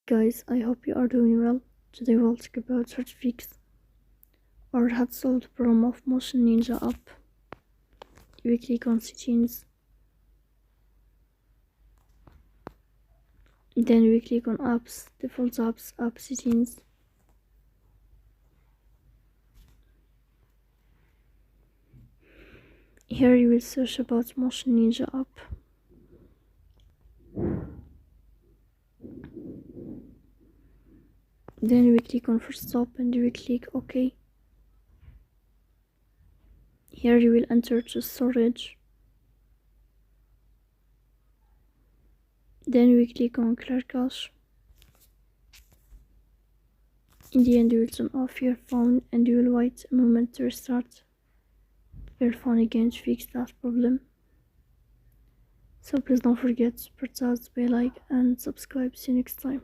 Guys, I hope you are doing well. Today we'll talk about how to fix or how to solve the problem of Motion Ninja app. We click on settings, then we click on apps, default apps, app settings. Here you will search about Motion Ninja app. Then we click on first stop and we click OK. Here you will enter to storage. Then we click on clear cache. In the end you will turn off your phone and you will wait a moment to restart your phone again to fix that problem. So please don't forget to press the bell icon and subscribe. See you next time.